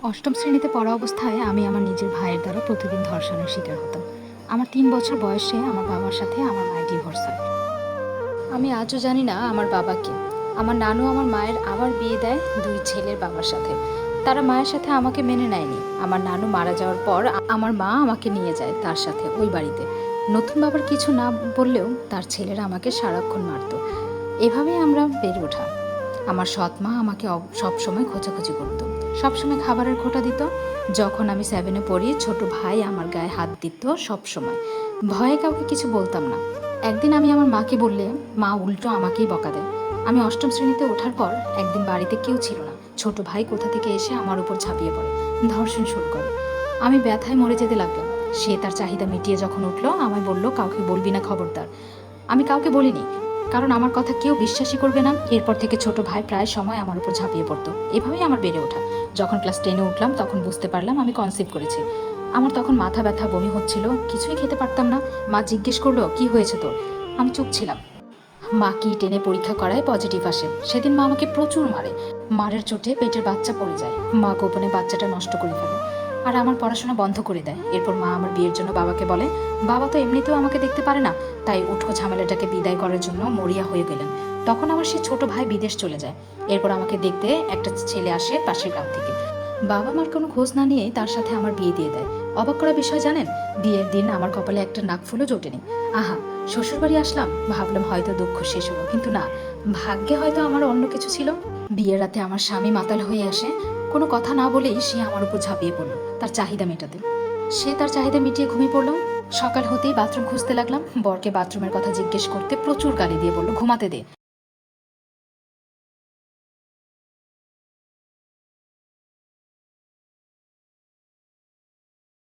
অষ্টম শ্রেণীতে পড়া অবস্থায় আমি আমার নিজের ভাইয়ের দ্বারা প্রতিদিন ধর্ষণের শিকার হতাম। আমার ৩ বছর বয়সে আমার বাবার সাথে আমার মায়ের ডিভোর্স হয়। আমি আজও জানি না আমার বাবা কে। আমার নানু আমার মায়ের আবার বিয়ে দেয় ২ ছেলের বাবার সাথে। তারা মায়ের সাথে আমাকে মেনে নেয়নি। আমার নানু মারা যাওয়ার পর আমার মা আমাকে নিয়ে যায় তার সাথে ওই বাড়িতে। নতুন বাবার কিছু না বললেও তার ছেলেরা আমাকে সারাক্ষণ মারতো। এভাবেই আমরা বেড়ে ওঠা। আমার সৎ মা আমাকে সবসময় খোঁচাখুচি করতো, সবসময় খাবারের খোঁটা দিত। যখন আমি 7-এ পড়ি, ছোট ভাই আমার গায়ে হাত দিত সবসময়। ভয়ে কাউকে কিছু বলতাম না। একদিন আমি আমার মাকে বললে মা উল্টো আমাকেই বকা দেয়। আমি অষ্টম শ্রেণীতে ওঠার পর একদিন বাড়িতে কেউ ছিল না। ছোট ভাই কোথা থেকে এসে আমার উপর ঝাঁপিয়ে পড়ে, ধর্ষণ শুরু করে। আমি ব্যথায় মরে যেতে লাগলাম। সে তার চাহিদা মিটিয়ে যখন উঠলো, আমায় বলল, কাউকে বলবি না, খবরদার। আমি কাউকে বলিনি, কারণ আমার কথা কেউ বিশ্বাসই করবে না। এরপর থেকে ছোট ভাই প্রায় সময় আমার উপর ঝাঁপিয়ে পড়তো। এভাবেই আমার বেড়ে ওঠা। যখন ক্লাস 10-এ উঠলাম তখন বুঝতে পারলাম আমি কনসিভ করেছি। আমার তখন মাথা ব্যথা, বমি হচ্ছিল, কিছুই খেতে পারতাম না। মা জিজ্ঞেস করলো, কি হয়েছে তোর? আমি চুপ ছিলাম। মা কি টেনে পরীক্ষা করায় পজিটিভ আসে। সেদিন মা আমাকে প্রচুর মারে। মারের চোটে পেটের বাচ্চা পড়ে যায়। মা গোপনে বাচ্চাটা নষ্ট করে ফেলে আর আমার পড়াশোনা বন্ধ করে দেয়। এরপর মা আমার বিয়ের জন্য বাবাকে বলে। বাবা তো এমনিতেও আমাকে দেখতে পারে না, তাই উটকো ঝামেলাটাকে বিদায় করার জন্য মরিয়া হয়ে গেলেন। তখন আমার সে ছোট ভাই বিদেশ চলে যায়। এরপর আমাকে দেখতে একটা ছেলে আসে পাশের গ্রাম থেকে। বাবা মার কোনো খোঁজ না নিয়ে তার সাথে আমার বিয়ে দিয়ে দেয়। অবাক করা বিষয় জানেন, বিয়ের দিন আমার কপালে একটা নাকফুলও জোটেনি। আহা, শ্বশুরবাড়ি আসলাম, ভাবলাম হয়তো দুঃখ শেষ হলো, কিন্তু না, ভাগ্যে হয়তো আমার অন্য কিছু ছিল। বিয়ের রাতে আমার স্বামী মাতাল হয়ে আসে। কোনো কথা না বলেই সে আমার উপর ঝাঁপিয়ে পড়লো তার চাহিদা মেটাতে। সে তার চাহিদা মিটিয়ে ঘুমিয়ে পড়লো। সকাল হতেই বাথরুম খুঁজতে লাগলাম। বরকে বাথরুমের কথা জিজ্ঞেস করতে প্রচুর গালি দিয়ে বললো, ঘুমাতে দে।